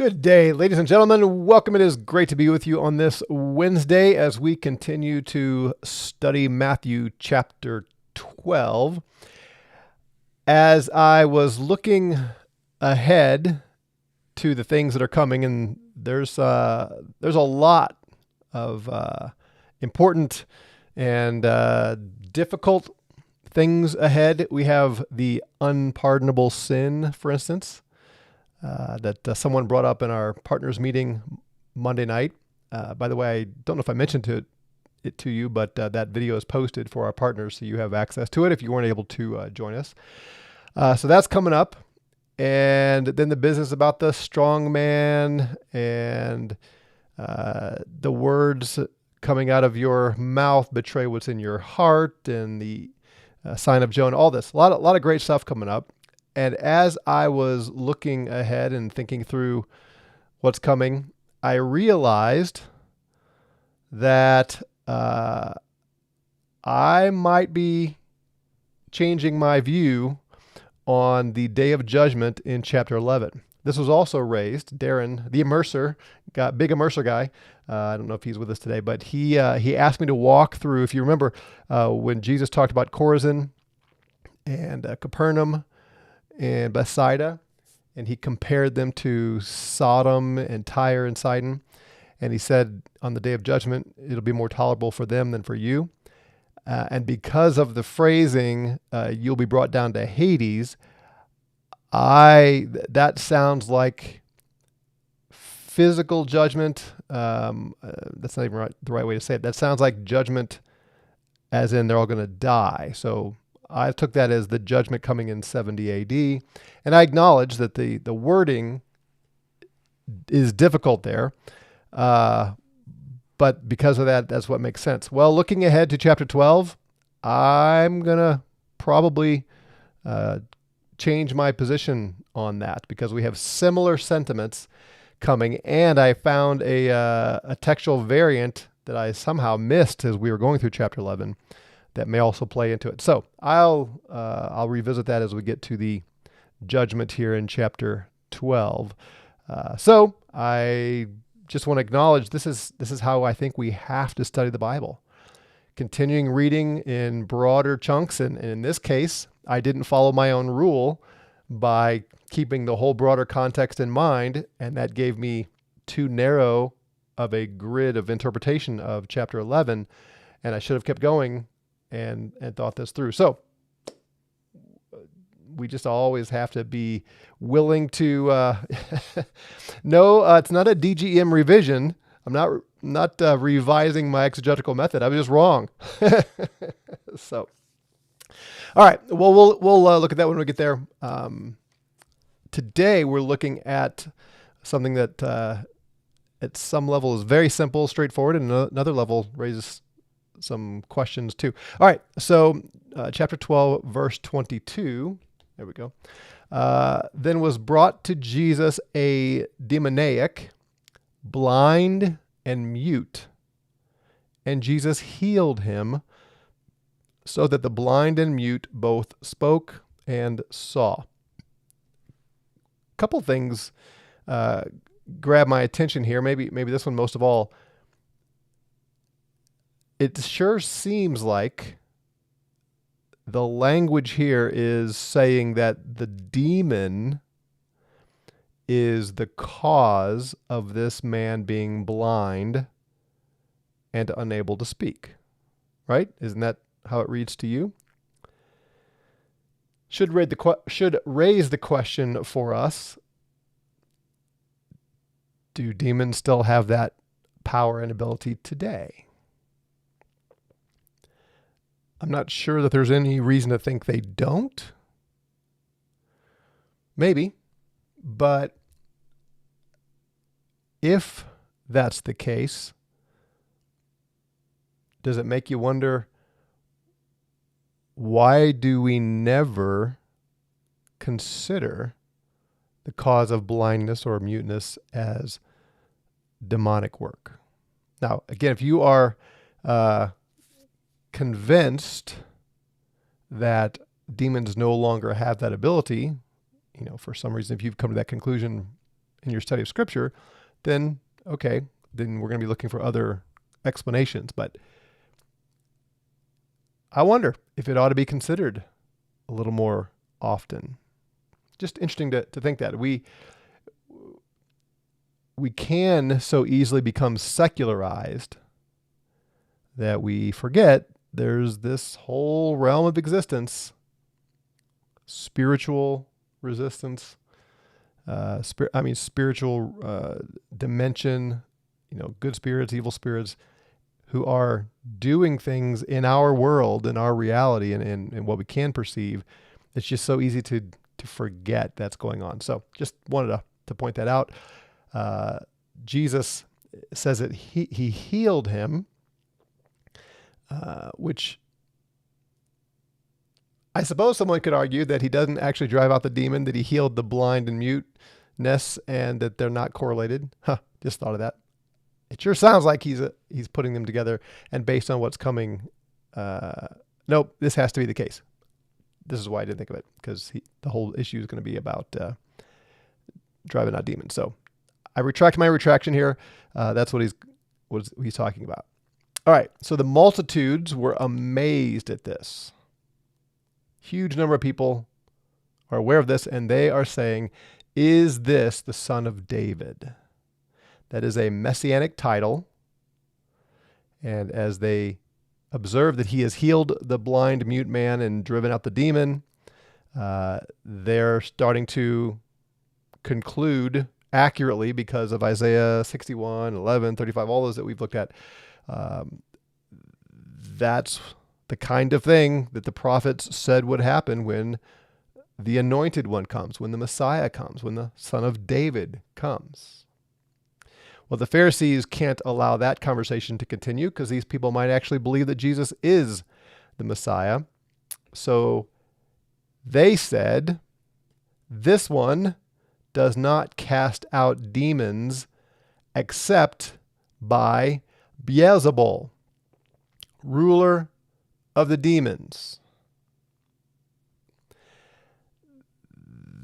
Good day, ladies and gentlemen. Welcome. It is great to be with you on this Wednesday as we continue to study Matthew chapter 12. As I was looking ahead to the things that are coming, and there's a lot of important and difficult things ahead. We have the unpardonable sin, for instance. That someone brought up in our partners meeting Monday night. By the way, I don't know if I mentioned it to you, but that video is posted for our partners, so you have access to it if you weren't able to join us. So that's coming up. And then the business about the strong man and the words coming out of your mouth betray what's in your heart, and the sign of Jonah, all this. A lot of great stuff coming up. And as I was looking ahead and thinking through what's coming, I realized that I might be changing my view on the day of judgment in chapter 11. This was also raised. Darren, the big immerser guy, I don't know if he's with us today, but he asked me to walk through, if you remember, when Jesus talked about Chorazin and Capernaum and Bethsaida, and he compared them to Sodom and Tyre and Sidon. And he said, on the day of judgment, it'll be more tolerable for them than for you. And because of the phrasing, you'll be brought down to Hades, that sounds like physical judgment. That's not even the right way to say it. That sounds like judgment as in they're all going to die. So I took that as the judgment coming in 70 AD. And I acknowledge that the wording is difficult there. But because of that, that's what makes sense. Well, looking ahead to chapter 12, I'm going to probably change my position on that because we have similar sentiments coming. And I found a textual variant that I somehow missed as we were going through chapter 11 that may also play into it. So I'll revisit that as we get to the judgment here in chapter 12. So I just want to acknowledge this is how I think we have to study the Bible. Continuing reading in broader chunks, and in this case, I didn't follow my own rule by keeping the whole broader context in mind, and that gave me too narrow of a grid of interpretation of chapter 11, and I should have kept going and thought this through. So we just always have to be willing to no, it's not a DGM revision. I'm not revising my exegetical method. I was just wrong. So, all right. Well, we'll look at that when we get there. Today we're looking at something that at some level is very simple, straightforward, and another level raises some questions too. All right. So chapter 12, verse 22. There we go. Then was brought to Jesus a demoniac, blind and mute, and Jesus healed him so that the blind and mute both spoke and saw. A couple things grab my attention here. Maybe this one most of all. It sure seems like the language here is saying that the demon is the cause of this man being blind and unable to speak. Right? Isn't that how it reads to you? Should raise the question for us, do demons still have that power and ability today? I'm not sure that there's any reason to think they don't. Maybe. But if that's the case, does it make you wonder, why do we never consider the cause of blindness or muteness as demonic work? Now, again, if you are convinced that demons no longer have that ability, for some reason, if you've come to that conclusion in your study of Scripture, then okay, then we're going to be looking for other explanations. But I wonder if it ought to be considered a little more often. Just interesting to think that we can so easily become secularized that we forget there's this whole realm of existence, spiritual resistance, spiritual dimension, good spirits, evil spirits, who are doing things in our world, in our reality, and in what we can perceive. It's just so easy to forget that's going on. So just wanted to point that out. Jesus says that he healed him, which I suppose someone could argue that he doesn't actually drive out the demon, that he healed the blind and muteness, and that they're not correlated. Just thought of that. It sure sounds like he's putting them together, and based on what's coming, nope, this has to be the case. This is why I didn't think of it, because the whole issue is going to be about driving out demons. So I retract my retraction here. That's what he's talking about. All right, so the multitudes were amazed at this. Huge number of people are aware of this, and they are saying, "Is this the Son of David?" That is a messianic title. And as they observe that he has healed the blind, mute man and driven out the demon, they're starting to conclude accurately, because of Isaiah 61, 11, 35, all those that we've looked at. That's the kind of thing that the prophets said would happen when the anointed one comes, when the Messiah comes, when the Son of David comes. Well, the Pharisees can't allow that conversation to continue, because these people might actually believe that Jesus is the Messiah. So they said, "This one does not cast out demons except by Beelzebul, ruler of the demons."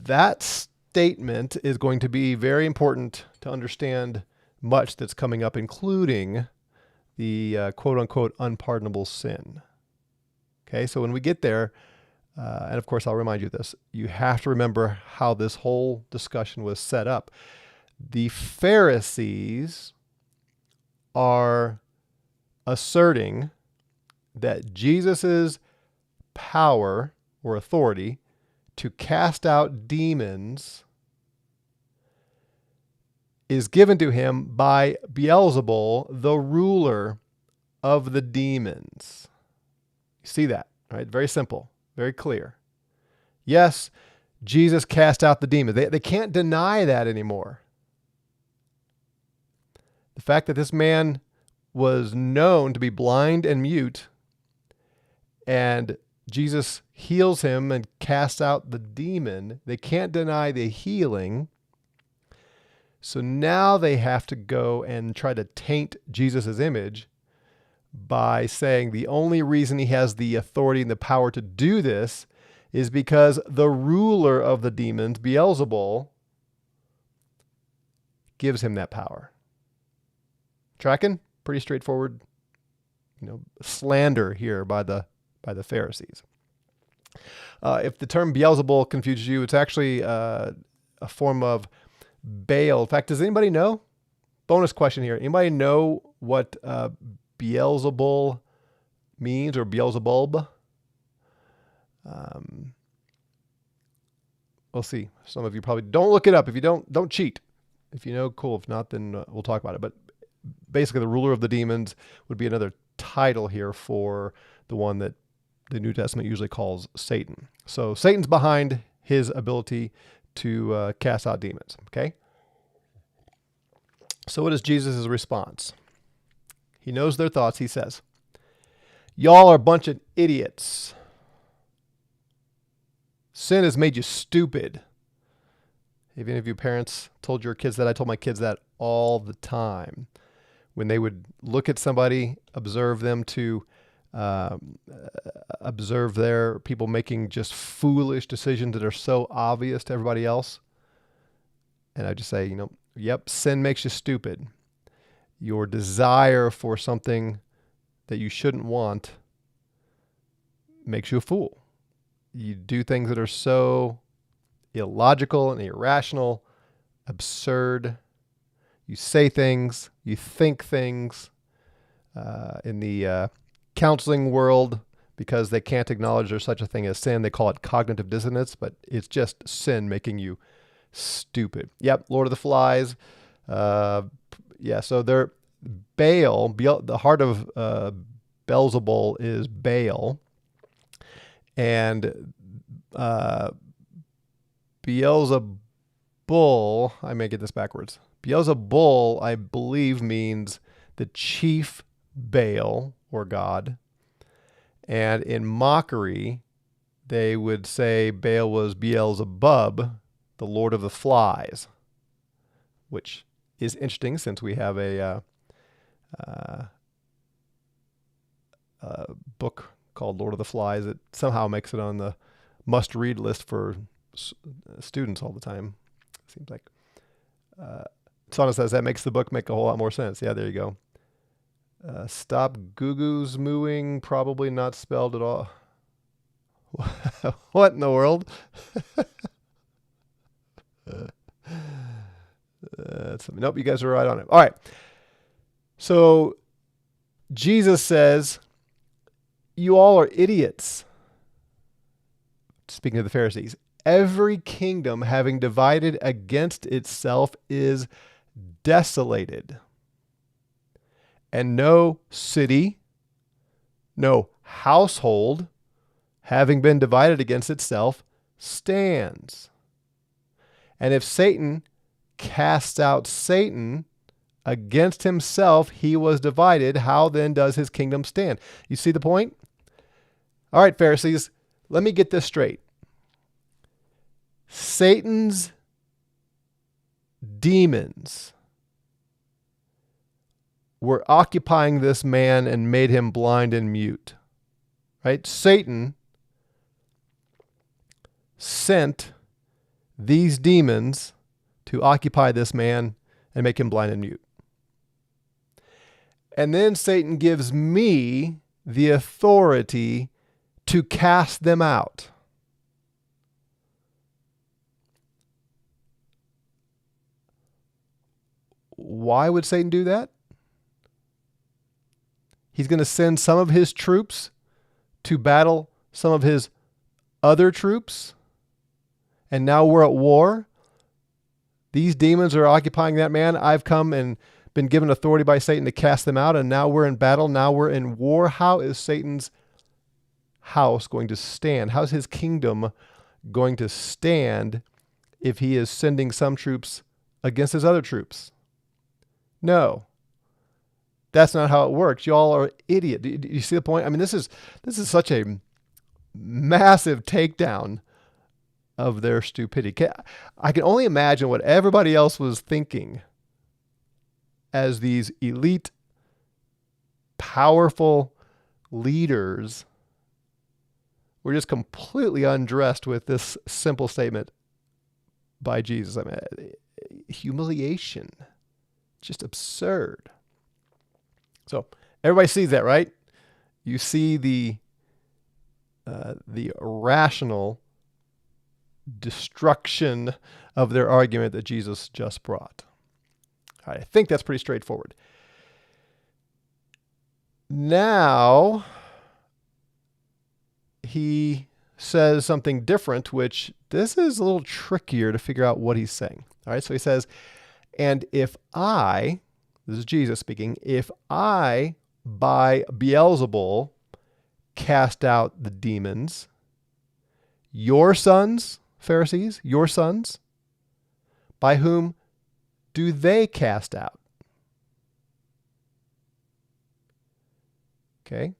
That statement is going to be very important to understand much that's coming up, including the quote-unquote unpardonable sin. Okay, so when we get there, and of course I'll remind you of this, you have to remember how this whole discussion was set up. The Pharisees are asserting that Jesus's power or authority to cast out demons is given to him by Beelzebul, the ruler of the demons. You see that, right? Very simple, very clear. Yes, Jesus cast out the demons. They can't deny that anymore. The fact that this man was known to be blind and mute, and Jesus heals him and casts out the demon, they can't deny the healing. So now they have to go and try to taint Jesus' image by saying the only reason he has the authority and the power to do this is because the ruler of the demons, Beelzebul, gives him that power. Tracking? Pretty straightforward, slander here by the Pharisees. If the term Beelzebul confuses you, it's actually a form of Baal. In fact, does anybody know? Bonus question here. Anybody know what Beelzebul means, or Beelzebub? We'll see. Some of you probably don't look it up. If you don't cheat. If you know, cool. If not, then we'll talk about it. But basically, the ruler of the demons would be another title here for the one that the New Testament usually calls Satan. So Satan's behind his ability to cast out demons. Okay. So what is Jesus' response? He knows their thoughts. He says, "Y'all are a bunch of idiots. Sin has made you stupid." Have any of you parents told your kids that? I told my kids that all the time. When they would look at somebody, observe them to observe their people making just foolish decisions that are so obvious to everybody else, And I just say, yep, sin makes you stupid. Your desire for something that you shouldn't want makes you a fool. You do things that are so illogical and irrational, absurd. You say things, you think things. In the counseling world, because they can't acknowledge there's such a thing as sin, they call it cognitive dissonance, but it's just sin making you stupid. Yep, Lord of the Flies. So they're Baal, the heart of Beelzebul is Baal, and Beelzebul, I may get this backwards. Beelzebul, I believe, means the chief Baal or God. And in mockery, they would say Baal was Beelzebub, the Lord of the Flies, which is interesting since we have a book called Lord of the Flies that somehow makes it on the must-read list for students all the time. Seems like. Sana says that makes the book make a whole lot more sense. Yeah, there you go. Stop Gugu's mooing, probably not spelled at all. What in the world? Nope, you guys are right on it. All right. So Jesus says, you all are idiots. Speaking of the Pharisees, every kingdom having divided against itself is desolated. And no city, no household, having been divided against itself, stands. And if Satan casts out Satan against himself, he was divided. How then does his kingdom stand? You see the point? All right, Pharisees, let me get this straight. Satan's demons were occupying this man and made him blind and mute. Right? Satan sent these demons to occupy this man and make him blind and mute. And then Satan gives me the authority to cast them out. Why would Satan do that? He's going to send some of his troops to battle some of his other troops. And now we're at war. These demons are occupying that man. I've come and been given authority by Satan to cast them out. And now we're in battle. Now we're in war. How is Satan's house going to stand? How's his kingdom going to stand if he is sending some troops against his other troops? No. That's not how it works. Y'all are idiot. Do you see the point? I mean, this is such a massive takedown of their stupidity. I can only imagine what everybody else was thinking as these elite, powerful leaders were just completely undressed with this simple statement by Jesus. I mean, humiliation, just absurd. So everybody sees that, right? You see the rational destruction of their argument that Jesus just brought. I think that's pretty straightforward. Now he says something different, which this is a little trickier to figure out what he's saying. All right, so he says, and if I, this is Jesus speaking, if I, by Beelzebul, cast out the demons, your sons, Pharisees, your sons, by whom do they cast out? Okay.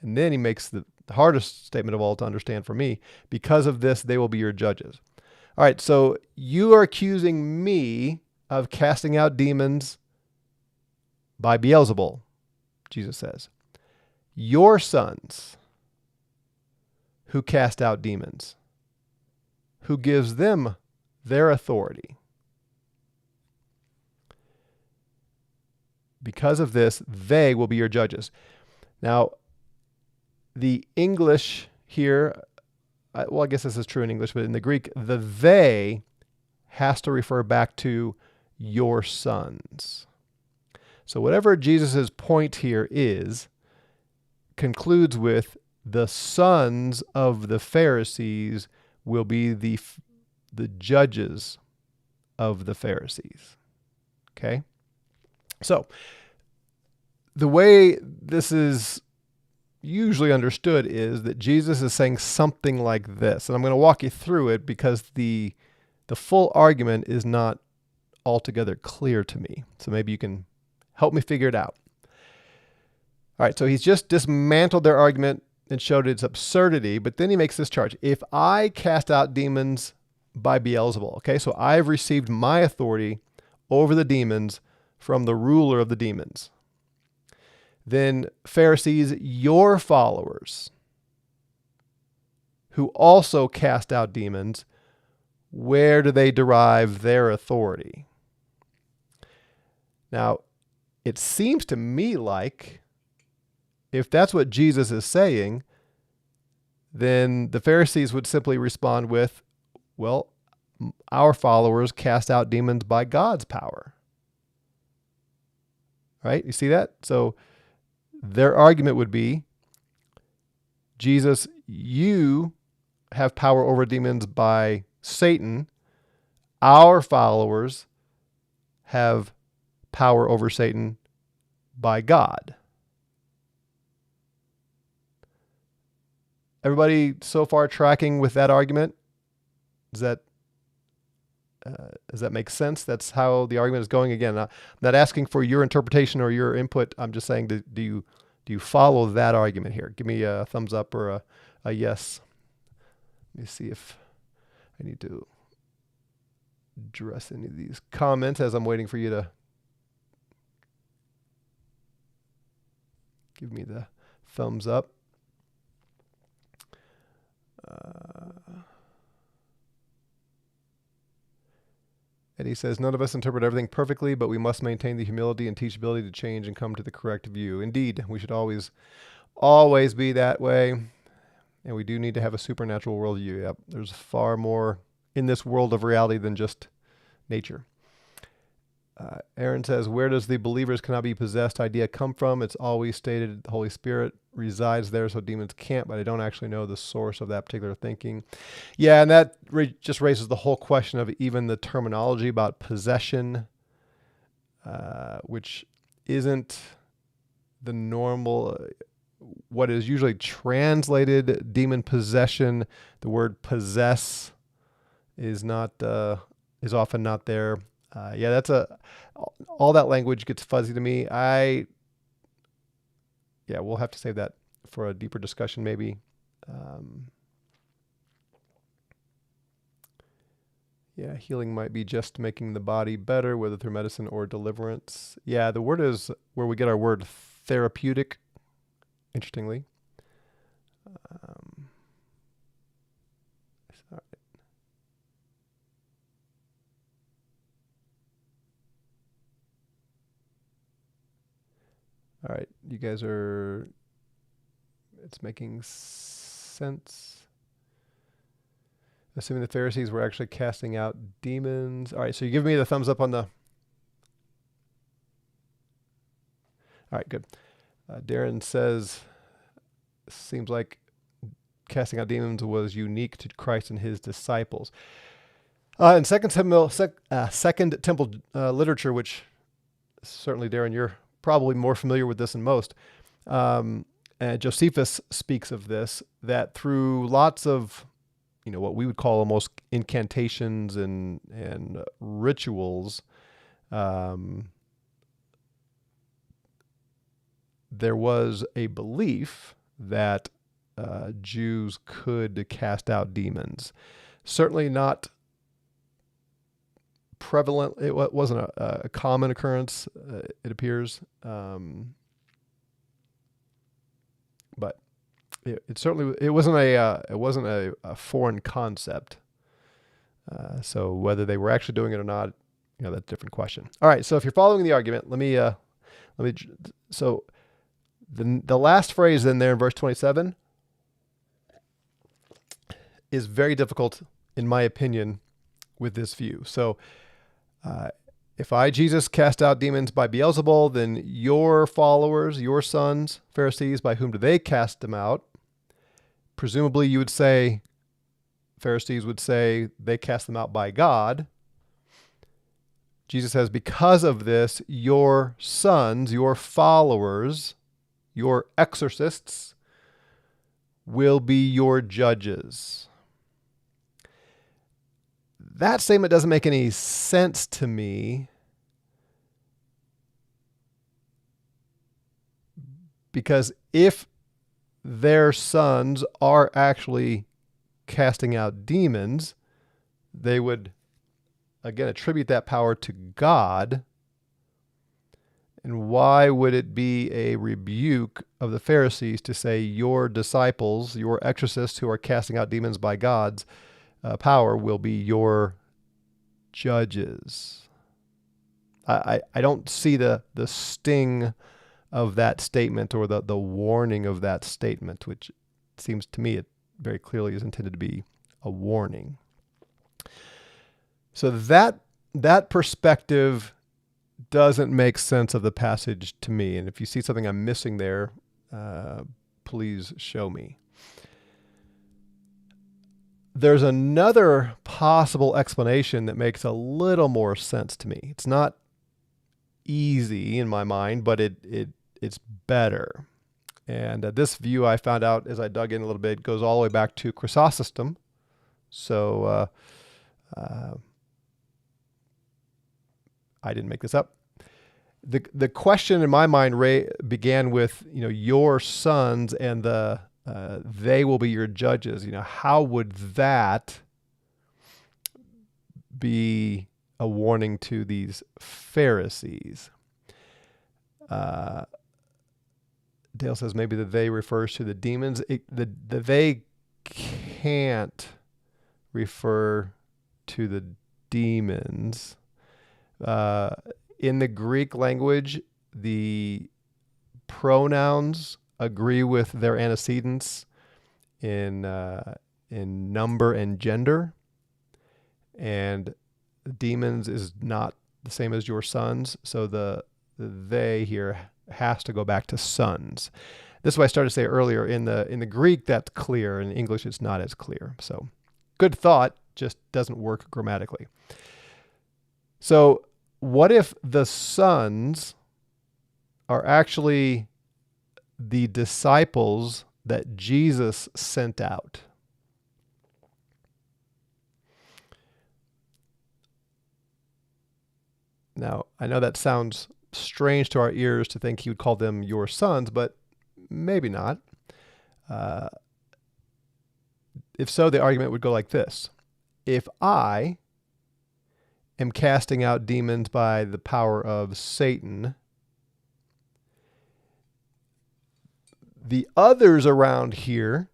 And then he makes the hardest statement of all to understand for me. Because of this, they will be your judges. All right. So you are accusing me of casting out demons by Beelzebul, Jesus says. Your sons who cast out demons, who gives them their authority? Because of this, they will be your judges. Now, the English here, well, I guess this is true in English, but in the Greek, the they has to refer back to your sons. So whatever Jesus' point here is, concludes with the sons of the Pharisees will be the judges of the Pharisees. Okay? So the way this is usually understood is that Jesus is saying something like this. And I'm going to walk you through it because the full argument is not altogether clear to me. So maybe you can help me figure it out. All right, so he's just dismantled their argument and showed its absurdity, but then he makes this charge. If I cast out demons by Beelzebul, okay, so I've received my authority over the demons from the ruler of the demons, then Pharisees, your followers, who also cast out demons, where do they derive their authority? Now, it seems to me like if that's what Jesus is saying, then the Pharisees would simply respond with, well, our followers cast out demons by God's power. Right? You see that? So their argument would be, Jesus, you have power over demons by Satan. Our followers have power over Satan by God. Everybody so far tracking with that argument? Does that make sense? That's how the argument is going. Again, I'm not asking for your interpretation or your input. I'm just saying, do you follow that argument here? Give me a thumbs up or a yes. Let me see if I need to address any of these comments as I'm waiting for you to give me the thumbs up. Eddie says, none of us interpret everything perfectly, but we must maintain the humility and teachability to change and come to the correct view. Indeed, we should always be that way. And we do need to have a supernatural worldview. Yep. There's far more in this world of reality than just nature. Aaron says, where does the believers cannot be possessed idea come from? It's always stated the Holy Spirit resides there, so demons can't, but I don't actually know the source of that particular thinking. Yeah, and that just raises the whole question of even the terminology about possession, which isn't the normal, what is usually translated demon possession. The word possess is often not there. Yeah, all that language gets fuzzy to me. We'll have to save that for a deeper discussion maybe. Healing might be just making the body better, whether through medicine or deliverance. Yeah, the word is where we get our word therapeutic, interestingly. All right, you guys it's making sense. Assuming the Pharisees were actually casting out demons. All right, so you give me the thumbs up on the... All right, good. Darren says, seems like casting out demons was unique to Christ and his disciples. In Second Temple literature, which certainly, Darren, you're probably more familiar with this than most. And Josephus speaks of this, that through lots of, what we would call almost incantations and rituals, there was a belief that Jews could cast out demons. Certainly not prevalent. It wasn't a common occurrence, it appears. But it certainly, it wasn't a foreign concept. So whether they were actually doing it or not, that's a different question. All right. So if you're following the argument, let me So the last phrase in there in verse 27 is very difficult, in my opinion, with this view. So if I, Jesus, cast out demons by Beelzebul, then your followers, your sons, Pharisees, by whom do they cast them out? Presumably you would say, Pharisees would say they cast them out by God. Jesus says, because of this, your sons, your followers, your exorcists will be your judges. That statement doesn't make any sense to me because if their sons are actually casting out demons, they would, again, attribute that power to God. And why would it be a rebuke of the Pharisees to say your disciples, your exorcists who are casting out demons by God's power will be your judges? I don't see the sting of that statement or the warning of that statement, which seems to me it very clearly is intended to be a warning. So that perspective doesn't make sense of the passage to me. And if you see something I'm missing there, please show me. There's another possible explanation that makes a little more sense to me. It's not easy in my mind, but it's better. And this view, I found out as I dug in a little bit, goes all the way back to Chrysostom. So I didn't make this up. The question in my mind began with, your sons and they will be your judges. How would that be a warning to these Pharisees? Dale says maybe the they refers to the demons. The they can't refer to the demons. In the Greek language, the pronouns agree with their antecedents in number and gender, and demons is not the same as your sons, so the they here has to go back to sons. This is what I started to say earlier. In the Greek, that's clear. In English, it's not as clear. So, good thought, just doesn't work grammatically. So, what if the sons are actually the disciples that Jesus sent out? Now, I know that sounds strange to our ears to think he would call them your sons, but maybe not. If so, the argument would go like this. If I am casting out demons by the power of Satan, the others around here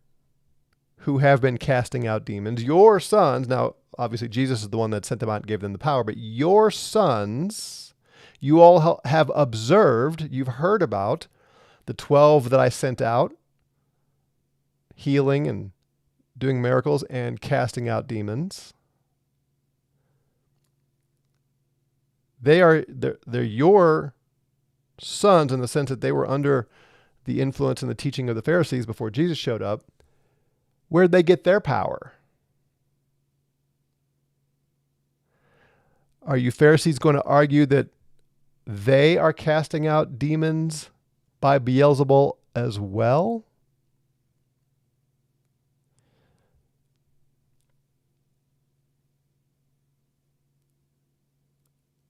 who have been casting out demons, your sons, now obviously Jesus is the one that sent them out and gave them the power, but your sons, you all have observed, you've heard about the 12 that I sent out, healing and doing miracles and casting out demons. They're your sons in the sense that they were under the influence and the teaching of the Pharisees before Jesus showed up. Where'd they get their power? Are you Pharisees going to argue that they are casting out demons by Beelzebul as well?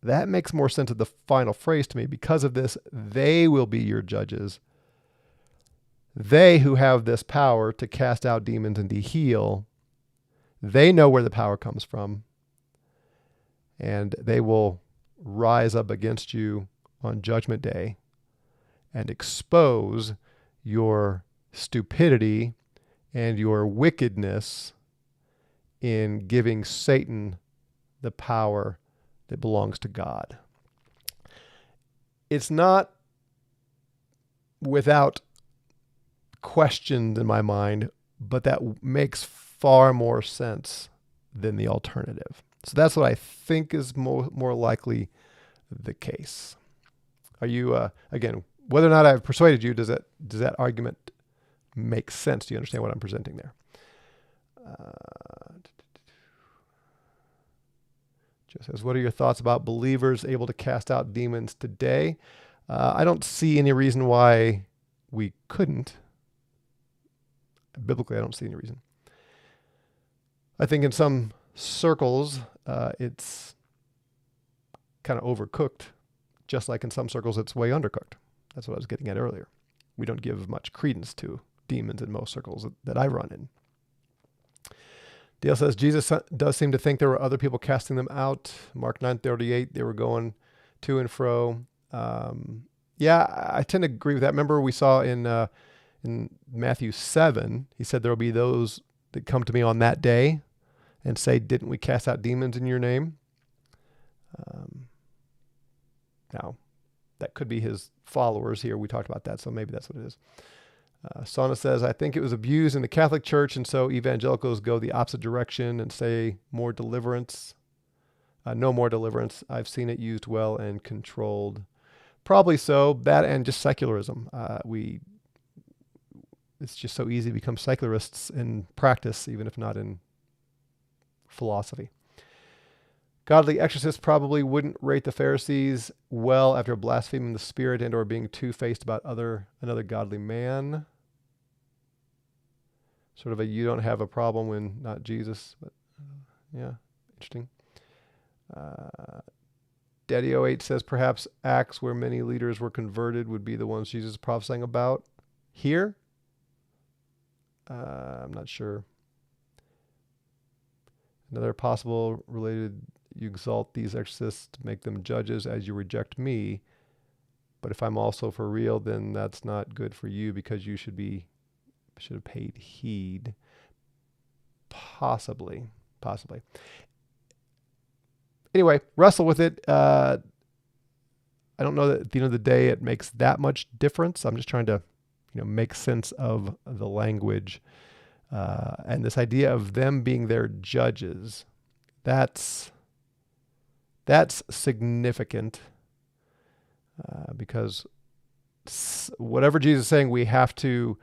That makes more sense of the final phrase to me. Because of this, they will be your judges. They who have this power to cast out demons and to heal, they know where the power comes from. And they will rise up against you on Judgment Day and expose your stupidity and your wickedness in giving Satan the power that belongs to God. It's not without question in my mind, but that makes far more sense than the alternative. So that's what I think is more likely the case. Are you, again, whether or not I've persuaded you, does that argument make sense? Do you understand what I'm presenting there? Just says, what are your thoughts about believers able to cast out demons today? I don't see any reason why we couldn't. Biblically, I don't see any reason. I think in some circles, it's kind of overcooked, just like in some circles, it's way undercooked. That's what I was getting at earlier. We don't give much credence to demons in most circles that I run in. Dale says, Jesus does seem to think there were other people casting them out. Mark 9:38, they were going to and fro. Yeah, I tend to agree with that. Remember we saw in Matthew 7, he said there will be those that come to me on that day and say, didn't we cast out demons in your name? Now, that could be his followers here. We talked about that, so maybe that's what it is. Sana says, I think it was abused in the Catholic Church, and so evangelicals go the opposite direction and say more deliverance. No more deliverance. I've seen it used well and controlled. Probably so. That and just secularism. It's just so easy to become secularists in practice, even if not in philosophy. Godly exorcists probably wouldn't rate the Pharisees well after blaspheming the Spirit and or being two-faced about another godly man. Sort of you don't have a problem when not Jesus, but yeah, interesting. Daddy 08 says perhaps Acts where many leaders were converted would be the ones Jesus is prophesying about. Here? I'm not sure. Another possible related, you exalt these exorcists to make them judges as you reject me. But if I'm also for real, then that's not good for you because you should have paid heed. Possibly. Anyway, wrestle with it. I don't know that at the end of the day it makes that much difference. I'm just trying to, make sense of the language. And this idea of them being their judges, that's significant because whatever Jesus is saying, we have to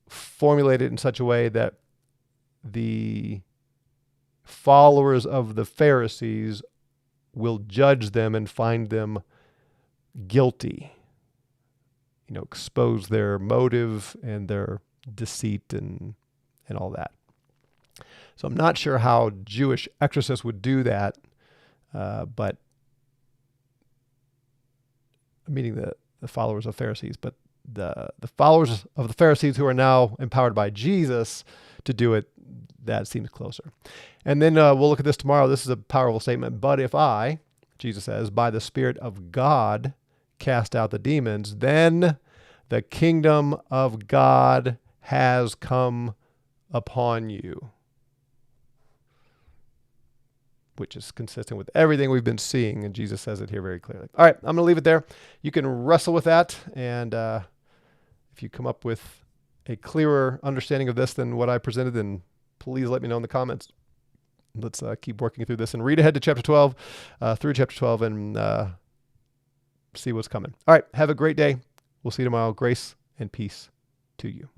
formulate it in such a way that the followers of the Pharisees will judge them and find them guilty, expose their motive and their deceit and all that. So I'm not sure how Jewish exorcists would do that, but meaning the followers of Pharisees, but the followers of the Pharisees who are now empowered by Jesus to do it, that seems closer. And then we'll look at this tomorrow. This is a powerful statement. But if I, Jesus says, by the Spirit of God cast out the demons, then the kingdom of God has come upon you. Which is consistent with everything we've been seeing, and Jesus says it here very clearly. All right, I'm going to leave it there. You can wrestle with that, and if you come up with a clearer understanding of this than what I presented, then please let me know in the comments. Let's keep working through this and read ahead to chapter 12, through chapter 12, and see what's coming. All right, have a great day. We'll see you tomorrow. Grace and peace to you.